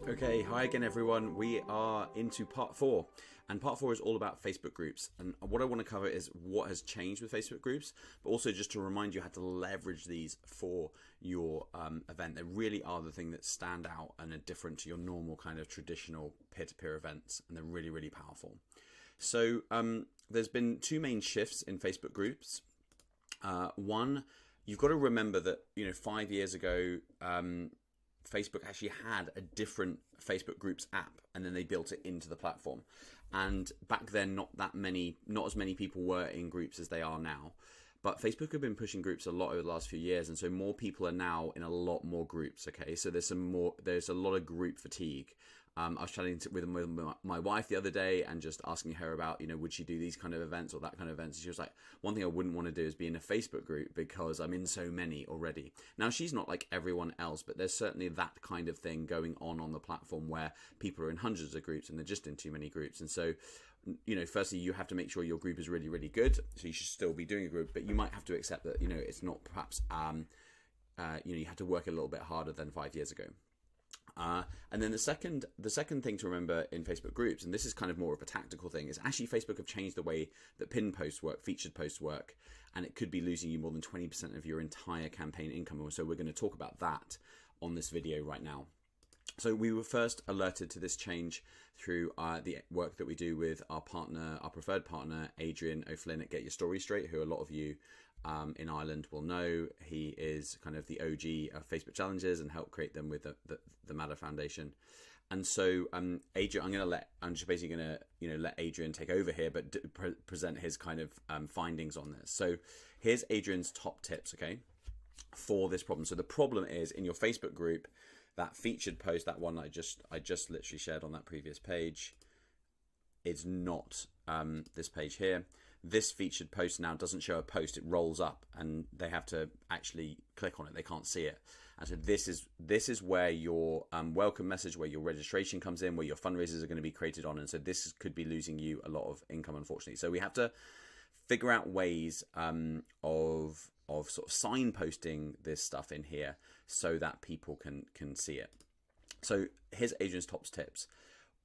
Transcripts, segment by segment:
Okay, hi again everyone. We are into part 4, and part 4 is all about Facebook groups. And what I want to cover is what has changed with Facebook groups, but also just to remind you how to leverage these for your event. They really are the thing that stand out and are different to your normal kind of traditional peer-to-peer events, and they're really, really powerful. So there's been two main shifts in Facebook groups. One, you've got to remember that 5 years ago, Facebook actually had a different Facebook groups app, and then they built it into the platform. And back then, not as many people were in groups as they are now. But Facebook have been pushing groups a lot over the last few years, and so more people are now in a lot more groups. Okay, so there's a lot of group fatigue. I was chatting with my wife the other day and just asking her about, would she do these kind of events or that kind of events? She was like, one thing I wouldn't want to do is be in a Facebook group because I'm in so many already. Now, she's not like everyone else, but there's certainly that kind of thing going on the platform where people are in hundreds of groups and they're just in too many groups. And so, firstly, you have to make sure your group is really, really good. So you should still be doing a group, but you might have to accept that, it's not perhaps, you have to work a little bit harder than 5 years ago. And then the second thing to remember in Facebook groups, and this is kind of more of a tactical thing, is actually Facebook have changed the way that pinned posts work, featured posts work, and it could be losing you more than 20% of your entire campaign income. So we're going to talk about that on this video right now. So we were first alerted to this change through the work that we do with our preferred partner, Adrian O'Flynn at Get Your Story Straight, who a lot of you in Ireland will know. He is kind of the OG of Facebook challenges and helped create them with the Matter Foundation. And so, Adrian, I'm just basically going to let Adrian take over here, but present his kind of findings on this. So here's Adrian's top tips, okay, for this problem. So the problem is in your Facebook group, that featured post, that one I just literally shared on that previous page, it's not this page here. This featured post now doesn't show a post, it rolls up and they have to actually click on it, they can't see it. And so this is where your welcome message, where your registration comes in, where your fundraisers are going to be created on, and so this could be losing you a lot of income, unfortunately. So we have to figure out ways of sort of signposting this stuff in here so that people can see it. So here's Adrian's top tips.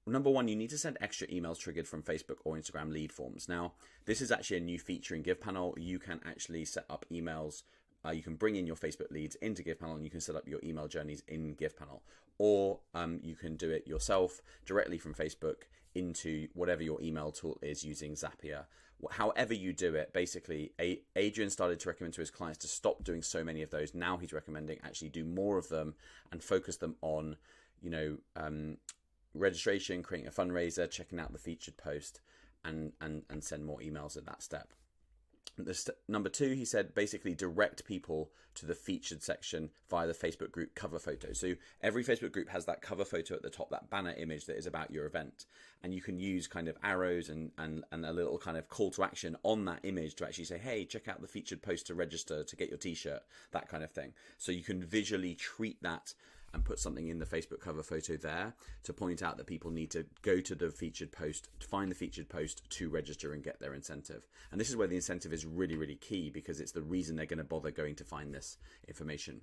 Number one, you need to send extra emails triggered from Facebook or Instagram lead forms. Now, this is actually a new feature in GivePanel. You can actually set up emails. You can bring in your Facebook leads into GivePanel, and you can set up your email journeys in GivePanel. Or you can do it yourself directly from Facebook into whatever your email tool is using Zapier. However you do it, basically, Adrian started to recommend to his clients to stop doing so many of those. Now he's recommending actually do more of them and focus them on, registration, creating a fundraiser, checking out the featured post, and send more emails at that step. Number two, he said, basically direct people to the featured section via the Facebook group cover photo. So every Facebook group has that cover photo at the top, that banner image that is about your event. And you can use kind of arrows and a little kind of call to action on that image to actually say, hey, check out the featured post to register to get your t-shirt, that kind of thing. So you can visually treat that and put something in the Facebook cover photo there to point out that people need to go to the featured post, to find the featured post to register and get their incentive. And this is where the incentive is really, really key, because it's the reason they're going to bother going to find this information.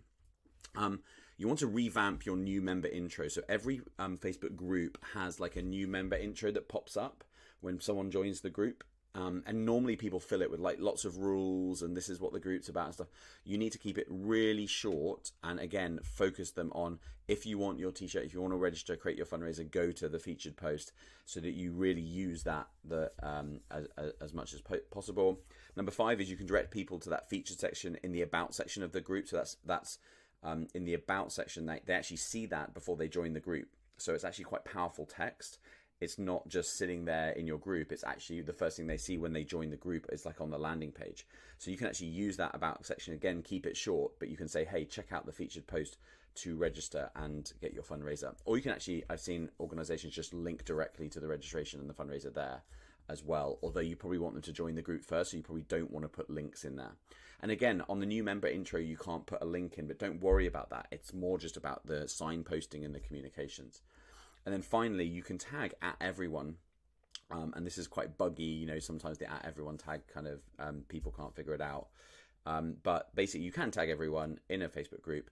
You want to revamp your new member intro. So every Facebook group has like a new member intro that pops up when someone joins the group. And normally people fill it with like lots of rules and this is what the group's about and stuff. You need to keep it really short, and again, focus them on, if you want your t-shirt, if you want to register, create your fundraiser, go to the featured post so that you really use that as much as possible. Number 5 is you can direct people to that featured section in the about section of the group. So that's in the about section, they actually see that before they join the group. So it's actually quite powerful text. It's not just sitting there in your group. It's actually the first thing they see when they join the group. It's like on the landing page. So you can actually use that about section. Again, keep it short, but you can say, hey, check out the featured post to register and get your fundraiser. Or you can actually, I've seen organizations just link directly to the registration and the fundraiser there as well. Although you probably want them to join the group first, so you probably don't want to put links in there. And again, on the new member intro, you can't put a link in, but don't worry about that. It's more just about the signposting and the communications. And then finally, you can tag at everyone. And this is quite buggy, sometimes the at everyone tag kind of, people can't figure it out. But basically you can tag everyone in a Facebook group.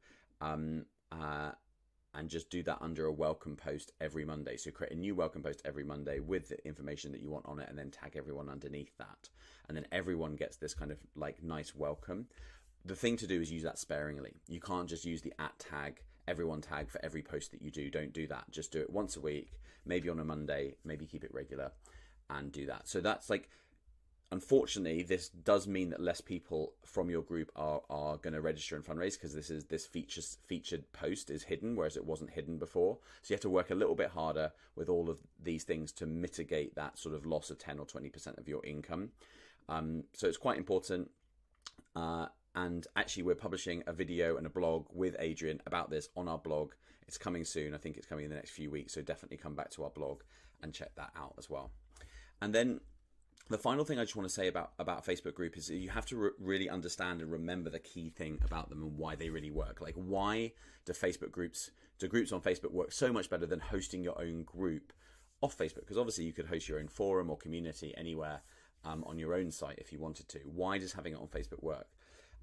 and just do that under a welcome post every Monday. So create a new welcome post every Monday with the information that you want on it, and then tag everyone underneath that. And then everyone gets this kind of like nice welcome. The thing to do is use that sparingly. You can't just use the @tag, everyone tag for every post that you do. Don't do that. Just do it once a week, maybe on a Monday, maybe keep it regular and do that. So that's like, unfortunately, this does mean that less people from your group are going to register and fundraise, because this featured post is hidden, whereas it wasn't hidden before. So you have to work a little bit harder with all of these things to mitigate that sort of loss of 10 or 20% of your income. So it's quite important. And actually, we're publishing a video and a blog with Adrian about this on our blog. It's coming soon. I think it's coming in the next few weeks. So definitely come back to our blog and check that out as well. And then the final thing I just want to say about Facebook group is that you have to really understand and remember the key thing about them and why they really work. Like, why do groups on Facebook work so much better than hosting your own group off Facebook? Because obviously you could host your own forum or community anywhere on your own site if you wanted to. Why does having it on Facebook work?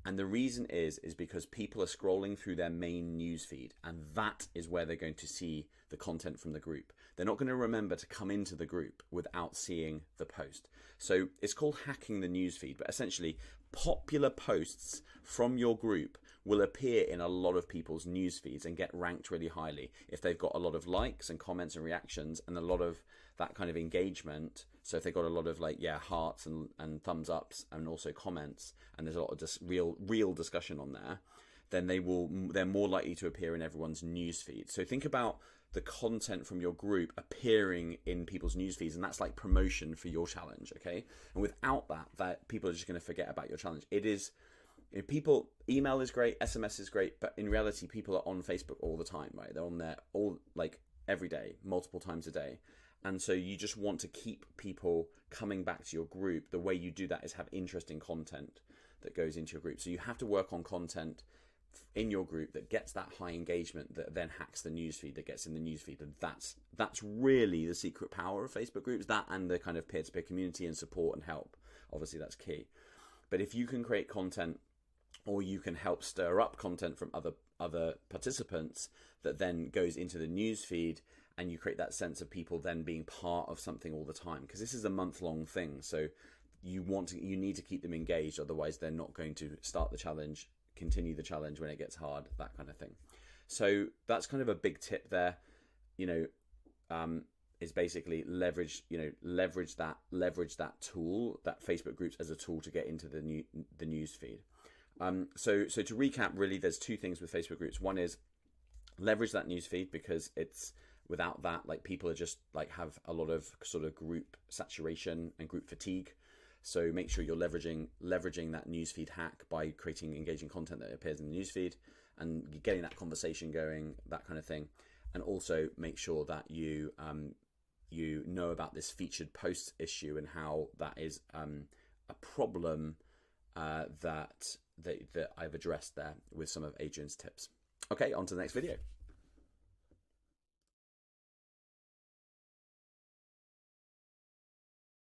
And the reason is because people are scrolling through their main newsfeed, and that is where they're going to see the content from the group. They're not going to remember to come into the group without seeing the post. So it's called hacking the newsfeed, but essentially popular posts from your group will appear in a lot of people's newsfeeds and get ranked really highly if they've got a lot of likes and comments and reactions and a lot of that kind of engagement. So if they've got a lot of hearts and thumbs ups and also comments, and there's a lot of real discussion on there, then they're more likely to appear in everyone's newsfeed. So think about the content from your group appearing in people's newsfeeds, and that's like promotion for your challenge, okay? And without that people are just going to forget about your challenge. It is, email is great, SMS is great, but in reality, people are on Facebook all the time, right? They're on there every day, multiple times a day. And so you just want to keep people coming back to your group. The way you do that is have interesting content that goes into your group. So you have to work on content in your group that gets that high engagement, that then hacks the newsfeed, that gets in the newsfeed. And that's really the secret power of Facebook groups, that and the kind of peer-to-peer community and support and help. Obviously, that's key. But if you can create content, or you can help stir up content from other participants that then goes into the newsfeed, and you create that sense of people then being part of something all the time, because this is a month-long thing. So you need to keep them engaged, otherwise they're not going to start the challenge, continue the challenge when it gets hard, that kind of thing. So that's kind of a big tip there. Is basically leverage that tool, that Facebook groups, as a tool to get into the news feed. So to recap, really, there's two things with Facebook groups. One is leverage that news feed, because it's without that, people are just have a lot of sort of group saturation and group fatigue. So make sure you're leveraging that newsfeed hack by creating engaging content that appears in the newsfeed and getting that conversation going, that kind of thing. And also make sure that you know about this featured posts issue and how that is a problem that I've addressed there with some of Adrian's tips. Okay, on to the next video.